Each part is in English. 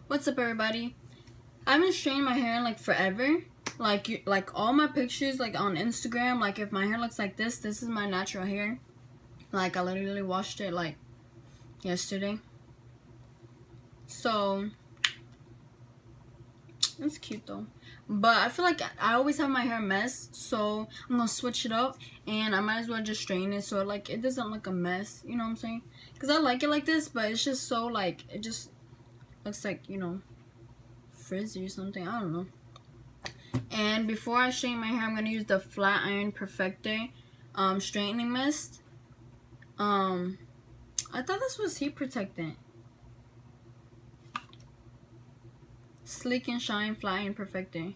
What's up, everybody? I've been straightening my hair like forever. Like all my pictures like on Instagram, like if my hair looks like this is my natural hair. Like I literally washed it like yesterday. So it's cute though. But I feel like I always have my hair a mess, so I'm gonna switch it up and I might as well just straighten it so like it doesn't look a mess, you know what I'm saying? Because I like it like this, but it's just so like it just looks like, you know, frizzy or something. I don't know. And before I straighten my hair, I'm gonna use the Flat Iron Perfector straightening mist. I thought this was heat protectant. Sleek and Shine Flat Iron Perfector.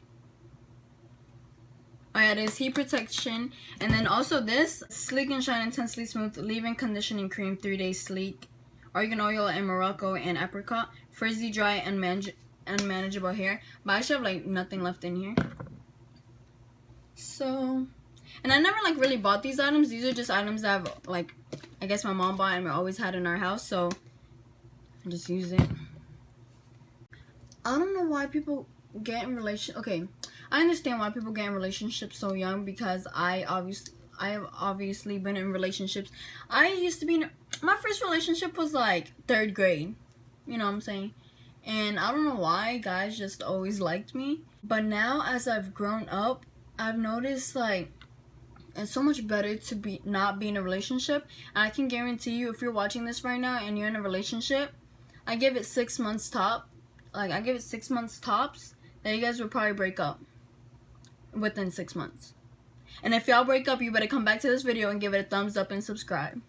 Oh yeah, there's heat protection, and then also this Sleek and Shine Intensely Smooth Leave-In Conditioning Cream 3-Day Sleek, Argan Oil and Morocco and Apricot, frizzy, dry, and unmanageable hair. But I should have like nothing left in here. So, and I never like really bought these items. These are just items that I've, like, I guess my mom bought and we always had in our house. So I just use it. I don't know why people get in Okay, I understand why people get in relationships so young because I have obviously been in relationships. I used to be in, my first relationship was like 3rd grade. You know what I'm saying? And I don't know why guys just always liked me. But now as I've grown up, I've noticed like it's so much better to not be in a relationship. And I can guarantee you, if you're watching this right now and you're in a relationship, I give it 6 months top. Like I give it 6 months tops that you guys would probably break up within 6 months. And if y'all break up, you better come back to this video and give it a thumbs up and subscribe.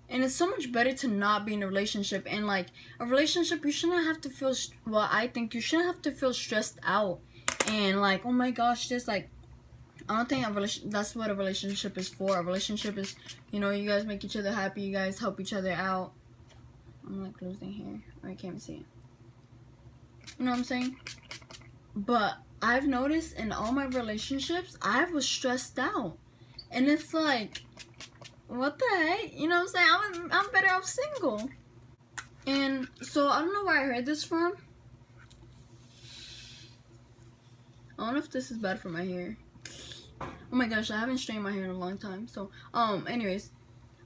And it's so much better to not be in a relationship. And like a relationship, you shouldn't have to feel, well, I think you shouldn't have to feel stressed out. And like, oh my gosh, just like, I don't think that's what a relationship is for. A relationship is, you know, you guys make each other happy, you guys help each other out. I'm like losing hair. I can't even see it. You know what I'm saying? But I've noticed in all my relationships, I was stressed out. And it's like, what the heck? You know what I'm saying? I'm better off single. And so I don't know where I heard this from. I don't know if this is bad for my hair. Oh my gosh, I haven't straightened my hair in a long time. So, anyways,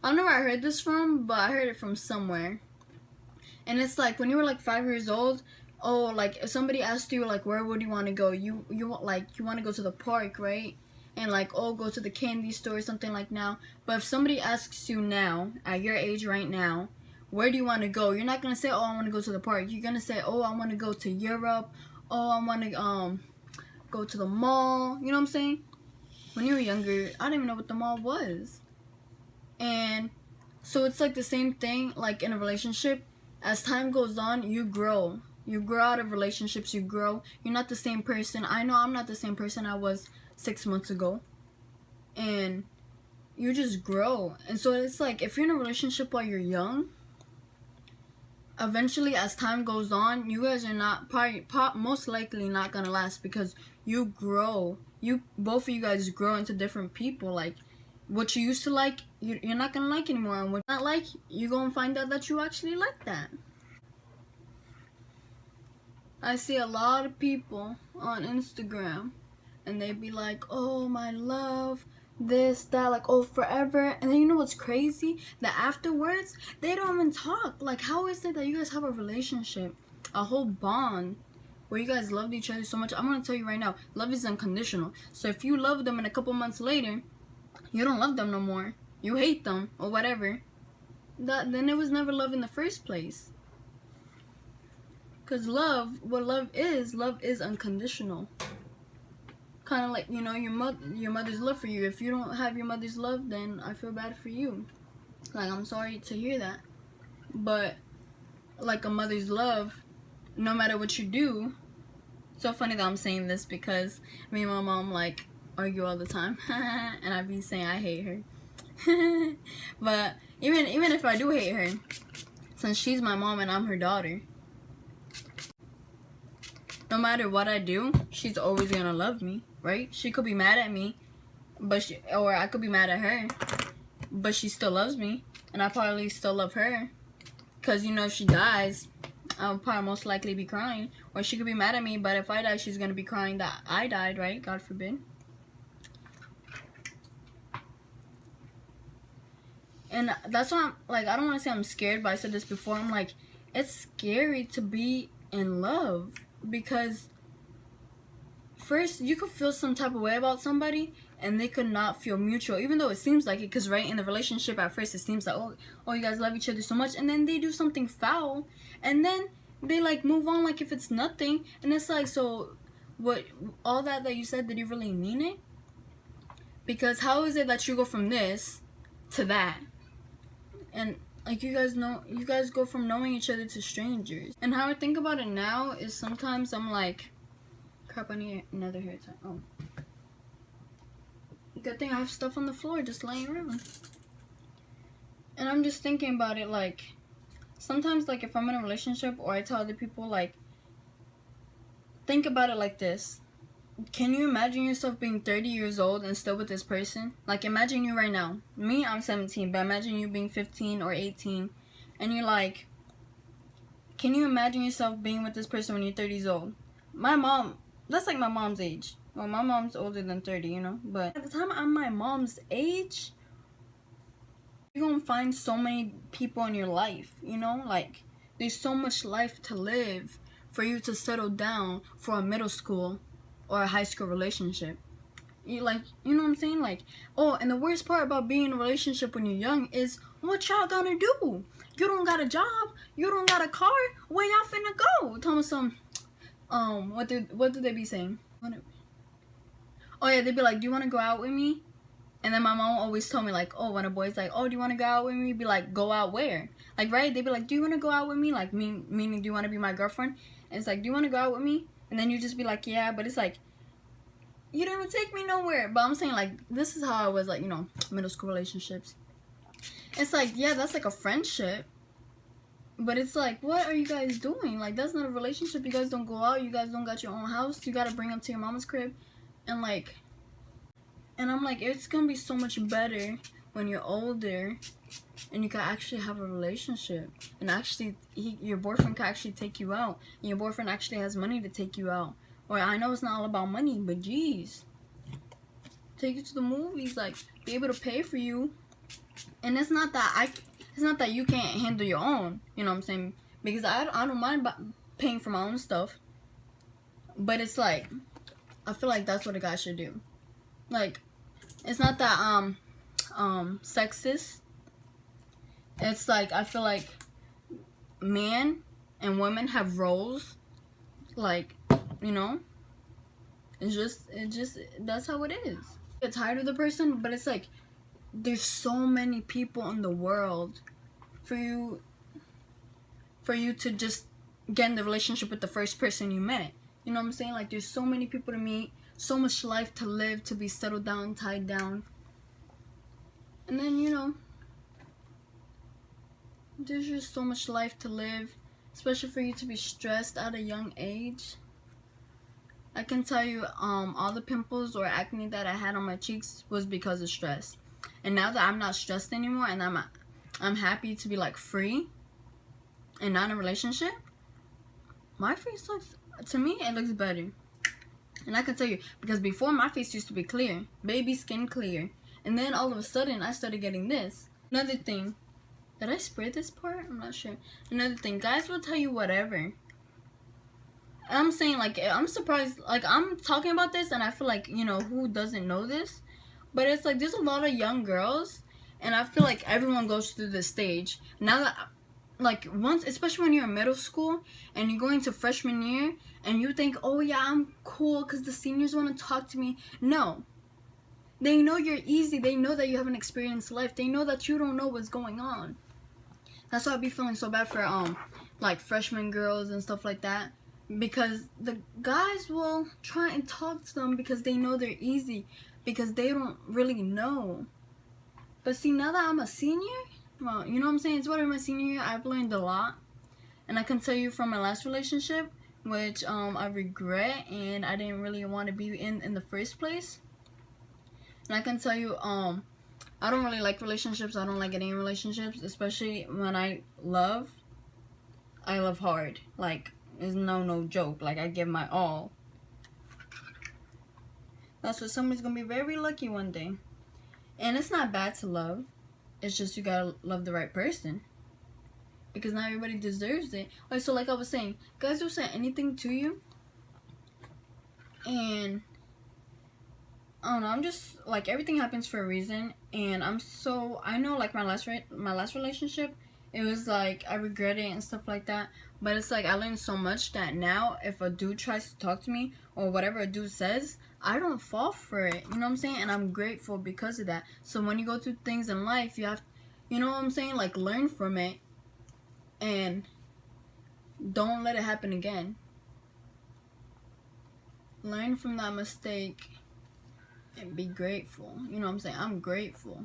I don't know where I heard this from, but I heard it from somewhere. And it's like when you were like 5 years old, oh, like if somebody asked you like where would you want to go, you want to go to the park, right? And like, oh, go to the candy store or something like now. But if somebody asks you now, at your age right now, where do you want to go? You're not gonna say, oh, I want to go to the park. You're gonna say, oh, I want to go to Europe. Oh, I want to go to the mall. You know what I'm saying? When you were younger, I didn't even know what the mall was. And so it's like the same thing like in a relationship. As time goes on, you grow. You grow out of relationships, you grow. You're not the same person. I know I'm not the same person I was 6 months ago. And you just grow. And so it's like, if you're in a relationship while you're young, eventually as time goes on, you guys are not, most likely not gonna last because you grow. Both of you guys grow into different people. Like, what you used to like, you're not gonna like anymore, and what you not like, you're gonna find out that you actually like that. I see a lot of people on Instagram, and they be like, oh, my love, this, that, like, oh, forever. And then you know what's crazy? That afterwards, they don't even talk. Like, how is it that you guys have a relationship, a whole bond, where you guys loved each other so much? I'm gonna tell you right now, love is unconditional. So if you love them and a couple months later, you don't love them no more, you hate them or whatever, then it was never love in the first place. Because what love is unconditional. Kind of like, you know, your mother's love for you. If you don't have your mother's love, then I feel bad for you. Like, I'm sorry to hear that. But like a mother's love, no matter what you do. So funny that I'm saying this because me and my mom like argue all the time. And I be saying I hate her. But even if I do hate her, since she's my mom and I'm her daughter, no matter what I do, she's always gonna love me, right? She could be mad at me, or I could be mad at her, but she still loves me, and I probably still love her. Because, you know, if she dies, I'll probably most likely be crying. Or she could be mad at me, but if I die, she's gonna be crying that I died, right? God forbid. And that's why I'm like, I don't want to say I'm scared, but I said this before. I'm like, it's scary to be in love, because first you could feel some type of way about somebody and they could not feel mutual, even though it seems like it, because right in the relationship at first it seems like, oh you guys love each other so much, and then they do something foul and then they like move on like if it's nothing. And it's like, so what, all that you said, did you really mean it? Because how is it that you go from this to that? And like, you guys go from knowing each other to strangers. And how I think about it now is sometimes I'm like, crap, I need another hair tie. Oh, good thing I have stuff on the floor just laying around. And I'm just thinking about it, like, sometimes, like, if I'm in a relationship, or I tell other people, like, think about it like this. Can you imagine yourself being 30 years old and still with this person? Like, imagine you right now. Me, I'm 17, but imagine you being 15 or 18, and you're like, can you imagine yourself being with this person when you're 30 years old? My mom, that's like my mom's age. Well, my mom's older than 30, you know? But at the time I'm my mom's age, you're gonna find so many people in your life, you know? Like, there's so much life to live for you to settle down for a middle school or a high school relationship. You know what I'm saying? Like, oh, and the worst part about being in a relationship when you're young is, what y'all gonna do? You don't got a job, you don't got a car, where y'all finna go? Tell me some, what do they be saying? Oh yeah, they'd be like, do you wanna go out with me? And then my mom always told me, like, oh, when a boy's like, oh, do you wanna go out with me? Be like, go out where? Like, right? They'd be like, do you wanna go out with me? Like, meaning, do you wanna be my girlfriend? And it's like, do you wanna go out with me? And then you just be like, yeah, but it's like, you didn't even take me nowhere. But I'm saying, like, this is how I was, like, you know, middle school relationships. It's like, yeah, that's like a friendship. But it's like, what are you guys doing? Like, that's not a relationship. You guys don't go out. You guys don't got your own house. You gotta bring them to your mama's crib. And, like, and I'm like, it's gonna be so much better when you're older and you can actually have a relationship. And actually, your boyfriend can actually take you out. And your boyfriend actually has money to take you out. Or I know it's not all about money, but geez, take you to the movies, like, be able to pay for you. And it's not that you can't handle your own, you know what I'm saying? Because I don't mind paying for my own stuff. But it's like, I feel like that's what a guy should do. Like, it's not that sexist. It's like, I feel like men and women have roles, like, you know, it just that's how it is. Get tired of the person, but it's like, there's so many people in the world for you to just get in the relationship with the first person you met. You know what I'm saying? Like, there's so many people to meet, so much life to live, to be settled down, tied down. And then, you know, there's just so much life to live, especially for you to be stressed at a young age. I can tell you, all the pimples or acne that I had on my cheeks was because of stress. And now that I'm not stressed anymore, and I'm happy to be, like, free and not in a relationship, my face looks, to me, it looks better. And I can tell you, because before my face used to be clear, baby skin clear, and then all of a sudden I started getting this. Another thing, did I spray this part? I'm not sure. Another thing, guys will tell you whatever. I'm saying, like, I'm surprised, like, I'm talking about this and I feel like, you know, who doesn't know this? But it's like, there's a lot of young girls, and I feel like everyone goes through this stage. Now that, like, once, especially when you're in middle school and you're going to freshman year and you think, oh yeah, I'm cool because the seniors want to talk to me. No. They know you're easy. They know that you haven't experienced life. They know that you don't know what's going on. That's why I be feeling so bad for, like, freshman girls and stuff like that. Because the guys will try and talk to them because they know they're easy, because they don't really know. But see, now that I'm a senior, well, you know what I'm saying? It's what in my senior year, I've learned a lot. And I can tell you from my last relationship, which I regret and I didn't really want to be in the first place. And I can tell you, I don't really like relationships. I don't like getting in relationships, especially when I love. I love hard. Like, it's no joke. Like, I give my all. That's what somebody's gonna be very lucky one day. And it's not bad to love. It's just you gotta love the right person. Because not everybody deserves it. Like, so like I was saying, guys will say anything to you. And I don't know, I'm just like, everything happens for a reason. And I know like my last relationship, it was like I regret it and stuff like that. But it's like I learned so much that now if a dude tries to talk to me or whatever a dude says, I don't fall for it. You know what I'm saying? And I'm grateful because of that. So when you go through things in life, you have, you know what I'm saying? Like, learn from it and don't let it happen again. Learn from that mistake and be grateful. You know what I'm saying? I'm grateful.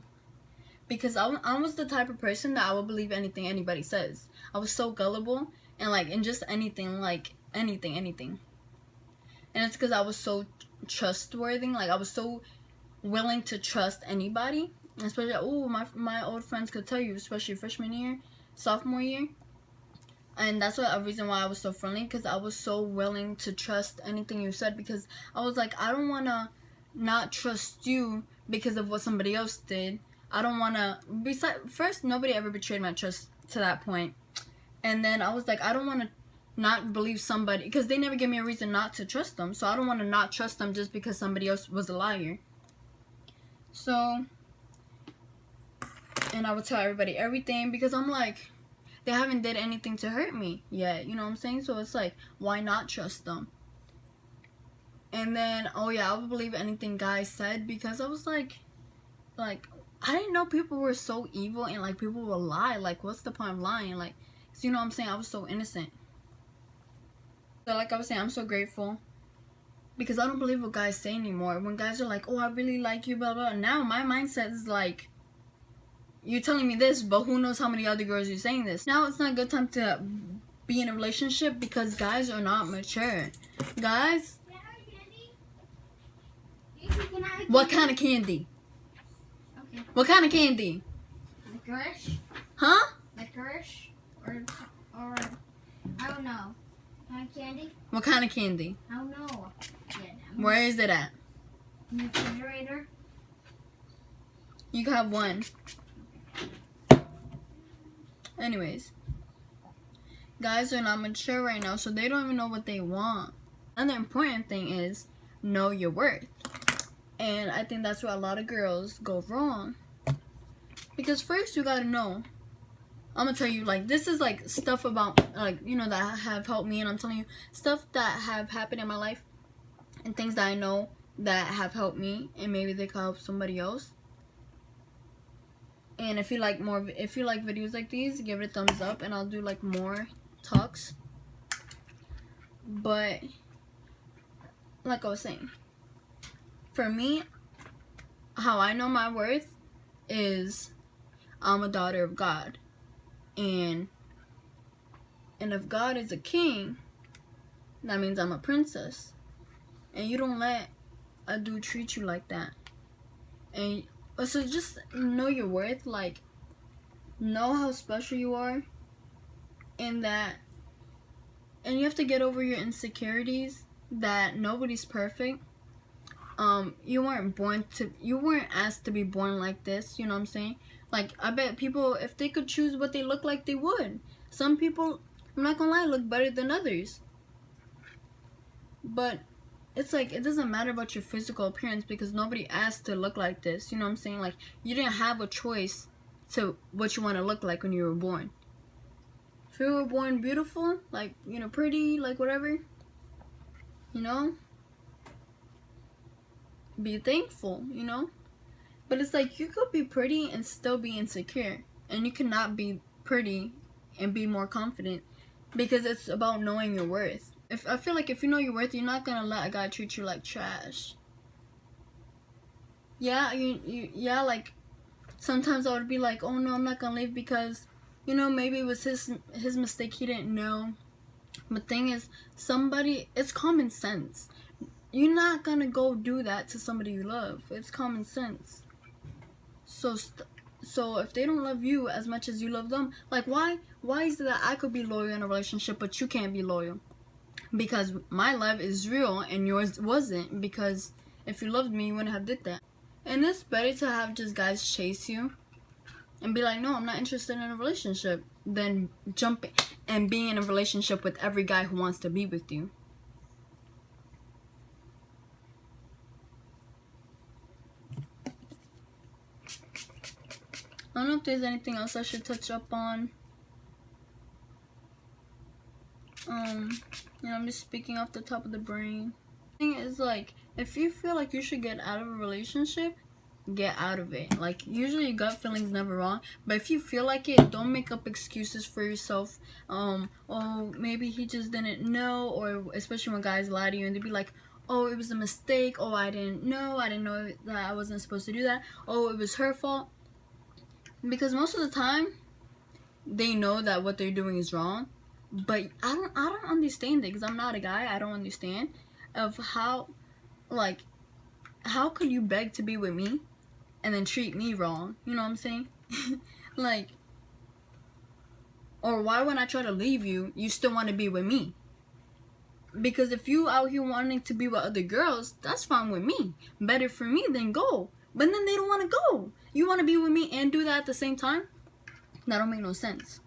Because I was the type of person that I would believe anything anybody says. I was so gullible and like, and just anything, like anything. And it's because I was so trustworthy. Like, I was so willing to trust anybody. Especially, my old friends could tell you, especially freshman year, sophomore year. And that's a reason why I was so friendly, because I was so willing to trust anything you said. Because I was like, I don't want to not trust you because of what somebody else did. I don't want to, first, nobody ever betrayed my trust to that point. And then I was like, I don't want to not believe somebody, because they never gave me a reason not to trust them. So I don't want to not trust them just because somebody else was a liar. So, and I would tell everybody everything, because I'm like, they haven't did anything to hurt me yet. You know what I'm saying? So it's like, why not trust them? And then, oh yeah, I would believe anything guys said, because I was like, I didn't know people were so evil and like people will lie. Like, what's the point of lying? Like, so you know what I'm saying? I was so innocent. So like I was saying, I'm so grateful because I don't believe what guys say anymore. When guys are like, oh, I really like you, blah, blah. Now my mindset is like, you're telling me this, but who knows how many other girls you're saying this. Now it's not a good time to be in a relationship because guys are not mature. Guys, what kind of candy? Okay. What kind of candy? Licorice? Huh? Licorice? Or I don't know. Kind of candy? What kind of candy? I don't know. Yeah, Where is it at? in the refrigerator. You can have one. Anyways, guys are not mature right now, so they don't even know what they want. Another important thing is know your worth. And I think that's where a lot of girls go wrong. Because first you gotta know. I'm gonna tell you, like, this is like stuff about, like, you know, that have helped me. And I'm telling you stuff that have happened in my life and things that I know that have helped me, and maybe they could help somebody else. And if you like videos like these, give it a thumbs up and I'll do like more talks. But like I was saying, for me, how I know my worth is I'm a daughter of God. And if God is a king, that means I'm a princess. And you don't let a dude treat you like that. And so just know your worth, like, know how special you are, and you have to get over your insecurities, that nobody's perfect. You weren't asked to be born like this, you know what I'm saying? Like, I bet people, if they could choose what they look like, they would. Some people, I'm not gonna lie, look better than others. But it's like, it doesn't matter about your physical appearance because nobody asked to look like this. You know what I'm saying? Like, you didn't have a choice to what you want to look like when you were born. If you were born beautiful, like, you know, pretty, like whatever, you know, be thankful, you know. But it's like, you could be pretty and still be insecure. And you cannot be pretty and be more confident, because it's about knowing your worth. I feel like if you know your worth, you're not gonna let a guy treat you like trash. Yeah, yeah, like, sometimes I would be like, oh no, I'm not gonna leave because, you know, maybe it was his mistake, he didn't know. But thing is, it's common sense. You're not gonna go do that to somebody you love. It's common sense. So So if they don't love you as much as you love them, like why is it that I could be loyal in a relationship but you can't be loyal? Because my love is real and yours wasn't. Because if you loved me, you wouldn't have did that. And it's better to have just guys chase you and be like, no, I'm not interested in a relationship, than jumping and being in a relationship with every guy who wants to be with you. I don't know if there's anything else I should touch up on. I'm just speaking off the top of the brain. The thing is, like, if you feel like you should get out of a relationship, get out of it. Like, usually your gut feeling's never wrong, but if you feel like it, don't make up excuses for yourself. Oh, maybe he just didn't know, or especially when guys lie to you and they be like, oh, it was a mistake. Oh, I didn't know that I wasn't supposed to do that. Oh, it was her fault. Because most of the time, they know that what they're doing is wrong. But I don't understand it, because I'm not a guy. I don't understand of how could you beg to be with me and then treat me wrong? You know what I'm saying? Like, or why when I try to leave you, you still want to be with me? Because if you out here wanting to be with other girls, that's fine with me. Better for me than go. But then they don't want to go. You want to be with me and do that at the same time? That don't make no sense.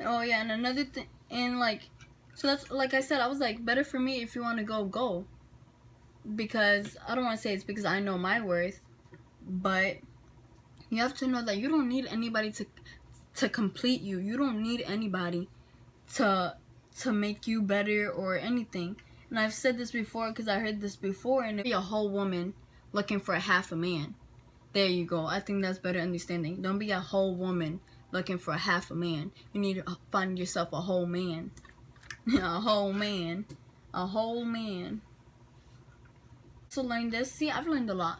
Oh yeah, and another thing, and like, so that's, like I said, I was like, better for me if you want to go. Because, I don't want to say it's because I know my worth, but you have to know that you don't need anybody to complete you. You don't need anybody to make you better or anything. And I've said this before because I heard this before, and be a whole woman looking for a half a man. There you go. I think that's better understanding. Don't be a whole woman looking for a half a man. You need to find yourself a whole man. A whole man. A whole man. So learn this. See, I've learned a lot.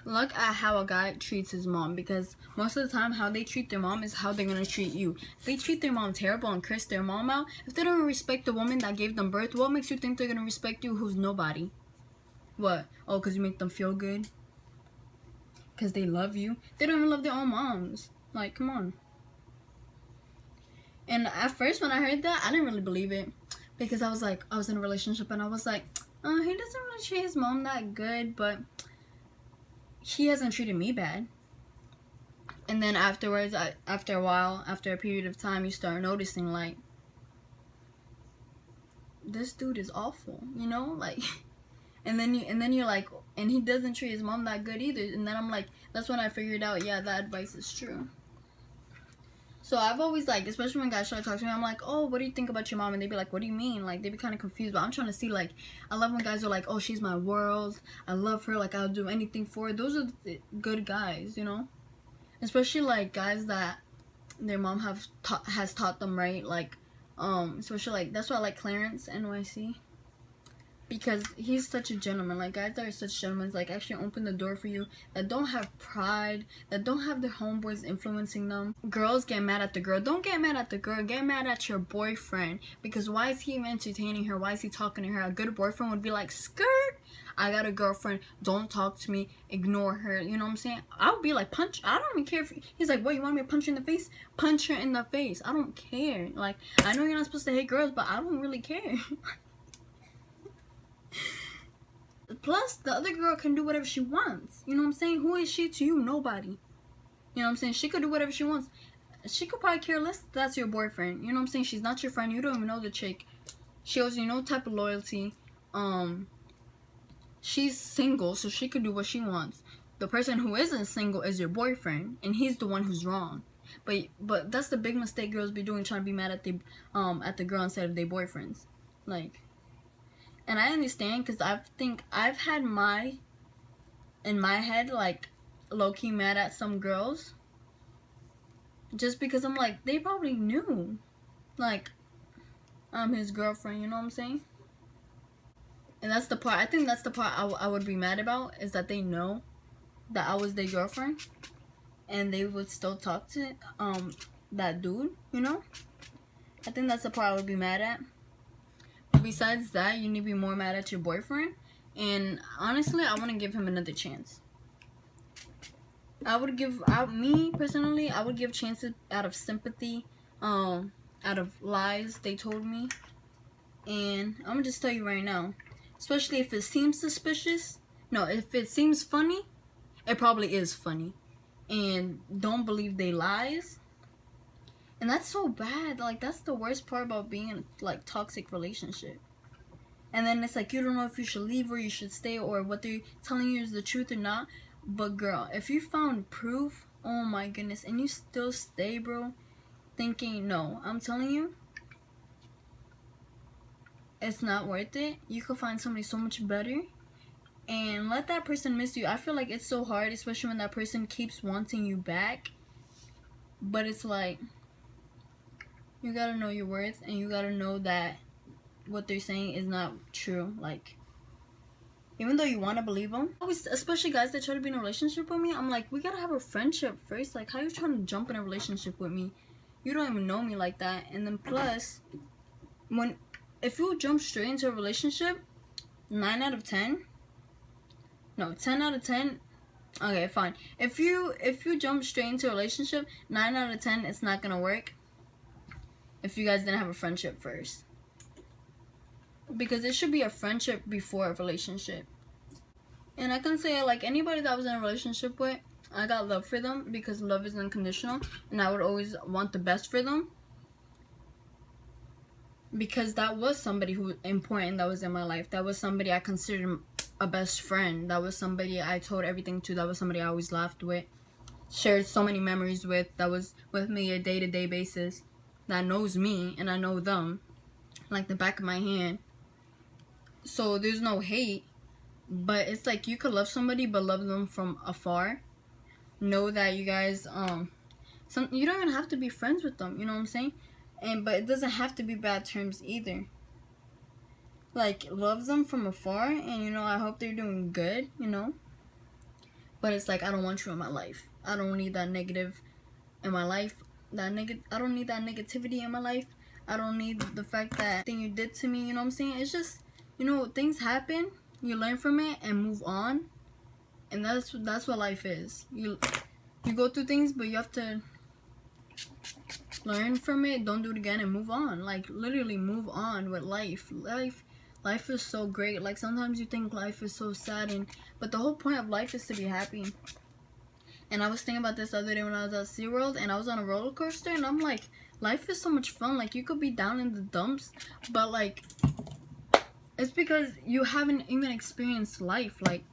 Look at how a guy treats his mom, because most of the time how they treat their mom is how they're going to treat you. If they treat their mom terrible and curse their mom out, if they don't respect the woman that gave them birth, what makes you think they're going to respect you who's nobody? What? Oh, because you make them feel good? Because they love you? They don't even love their own moms. Like, come on. And at first when I heard that, I didn't really believe it. Because I was like, I was in a relationship and I was like, he doesn't really treat his mom that good, but he hasn't treated me bad. And then afterwards, after a while, after a period of time, you start noticing, like, this dude is awful, you know? Like, and then you're like, and he doesn't treat his mom that good either. And then I'm like, that's when I figured out, yeah, that advice is true. So I've always, like, especially when guys try to talk to me, I'm like, oh, what do you think about your mom? And they be like, what do you mean? Like, they be kind of confused. But I'm trying to see, like, I love when guys are like, oh, she's my world. I love her. Like, I'll do anything for her. Those are the good guys, you know? Especially, like, guys that their mom has taught them right. Like, especially, like, that's why I like Clarence, NYC. Because he's such a gentleman. Like, guys that are such gentlemen, like, actually open the door for you, that don't have pride, that don't have their homeboys influencing them. Girls get mad at the girl. Don't get mad at the girl. Get mad at your boyfriend. Because why is he even entertaining her? Why is he talking to her? A good boyfriend would be like, skirt, I got a girlfriend. Don't talk to me. Ignore her. You know what I'm saying? I would be like, punch. I don't even care if he's like, what, you want me to punch you in the face? Punch her in the face. I don't care. Like, I know you're not supposed to hate girls, but I don't really care. Plus, the other girl can do whatever she wants. You know what I'm saying? Who is she to you? Nobody. You know what I'm saying? She could do whatever she wants. She could probably care less if that's your boyfriend. You know what I'm saying? She's not your friend. You don't even know the chick. She owes you no type of loyalty. She's single, so she could do what she wants. The person who isn't single is your boyfriend, and he's the one who's wrong. But that's the big mistake girls be doing, trying to be mad at the girl instead of their boyfriends. Like, and I understand, because I think I've had in my head, like, low-key mad at some girls. Just because I'm like, they probably knew. Like, I'm his girlfriend, you know what I'm saying? And that's the part, I think that's the part I would be mad about, is that they know that I was their girlfriend. And they would still talk to, that dude, you know? I think that's the part I would be mad at. Besides that, you need to be more mad at your boyfriend. And honestly, I want to give him another chance. I would give out me personally. I would give chances out of sympathy, out of lies they told me, and I'm gonna just tell you right now, especially if it seems suspicious. No, if it seems funny, it probably is funny, and don't believe they lies. And that's so bad. Like, that's the worst part about being in a like toxic relationship. And then it's like you don't know if you should leave or you should stay or what they're telling you is the truth or not. But girl, if you found proof, oh my goodness, and you still stay, bro, thinking no, I'm telling you, it's not worth it. You could find somebody so much better and let that person miss you. I feel like it's so hard, especially when that person keeps wanting you back. But it's like, you gotta know your worth and you gotta know that what they're saying is not true. Like, even though you want to believe them, always, especially guys that try to be in a relationship with me, I'm like, we gotta have a friendship first. Like, how you trying to jump in a relationship with me? You don't even know me like that. And then plus, if you jump straight into a relationship, 9 out of 10, no, 10 out of 10, okay, fine. If you jump straight into a relationship, 9 out of 10, it's not gonna work if you guys didn't have a friendship first. Because it should be a friendship before a relationship. And I can say, like, anybody that I was in a relationship with, I got love for them because love is unconditional. And I would always want the best for them. Because that was somebody who was important that was in my life. That was somebody I considered a best friend. That was somebody I told everything to. That was somebody I always laughed with. Shared so many memories with. That was with me a day-to-day basis. That knows me and I know them. Like the back of my hand. So there's no hate, but it's like you could love somebody but love them from afar. Know that you guys you don't even have to be friends with them, you know what I'm saying? But it doesn't have to be bad terms either. Like, love them from afar, and you know, I hope they're doing good, you know. But it's like, I don't want you in my life. I don't need that negative in my life. I don't need that negativity in my life. I don't need the fact that thing you did to me, you know what I'm saying? It's just, you know, things happen, you learn from it and move on. And that's what life is. You go through things, but you have to learn from it, don't do it again, and move on. Like, literally move on with life. Life is so great. Like, sometimes you think life is so sad, but the whole point of life is to be happy. And I was thinking about this the other day when I was at SeaWorld and I was on a roller coaster, and I'm like, life is so much fun. Like, you could be down in the dumps, but like, it's because you haven't even experienced life. Like,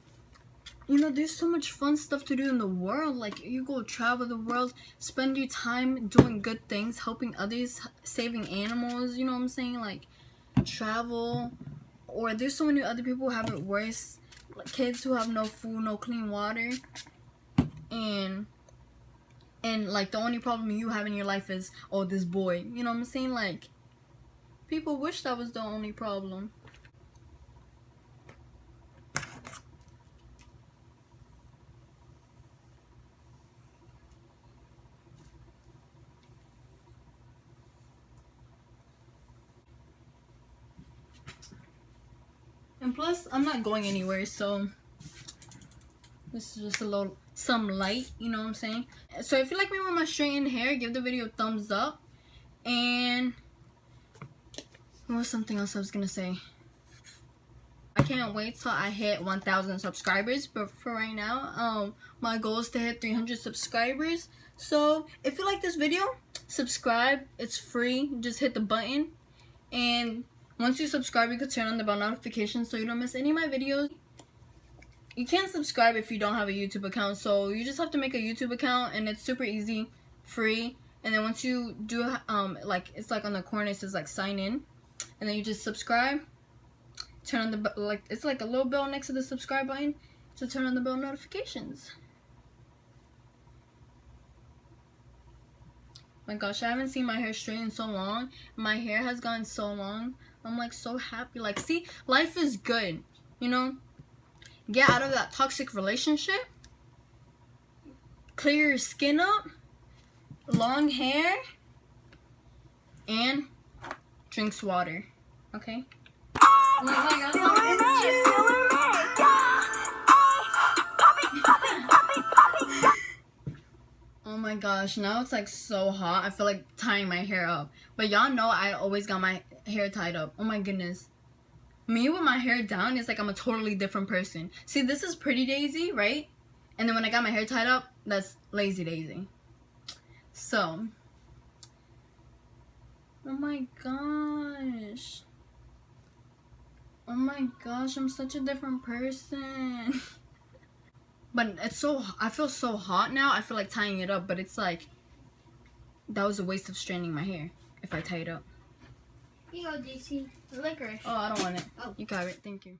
you know, there's so much fun stuff to do in the world. Like, you go travel the world, spend your time doing good things, helping others, saving animals, you know what I'm saying? Like, travel. Or there's so many other people who have it worse. Like, kids who have no food, no clean water. And like, the only problem you have in your life is, oh, this boy. You know what I'm saying? Like, people wish that was the only problem. And plus, I'm not going anywhere, so this is just some light, you know what I'm saying? So if you like me with my straightened hair, give the video a thumbs up. And what was something else I was gonna say? I can't wait till I hit 1,000 subscribers, but for right now, my goal is to hit 300 subscribers. So if you like this video, subscribe. It's free. Just hit the button, and once you subscribe, you can turn on the bell notifications so you don't miss any of my videos. You can't subscribe if you don't have a YouTube account, so you just have to make a YouTube account, and it's super easy, free. And then once you do, like, it's like on the corner, it says like sign in, and then you just subscribe. Turn on the, like, it's like a little bell next to the subscribe button to turn on the bell notifications. My gosh, I haven't seen my hair straight in so long. My hair has gotten so long. I'm like so happy. Like, see, life is good, you know? Get out of that toxic relationship. Clear your skin up. Long hair. And drinks water. Okay? Oh my God, my gosh, now it's like so hot. I feel like tying my hair up. But y'all know I always got my hair tied up. Oh my goodness. Me with my hair down is like I'm a totally different person. See, this is Pretty Daisy, right? And then when I got my hair tied up, that's Lazy Daisy. So, oh my gosh. Oh my gosh, I'm such a different person. But it's so, I feel so hot now. I feel like tying it up, but it's like, that was a waste of straightening my hair if I tie it up. Here you go, JC. The licorice. Oh, I don't want it. Oh. You got it. Thank you.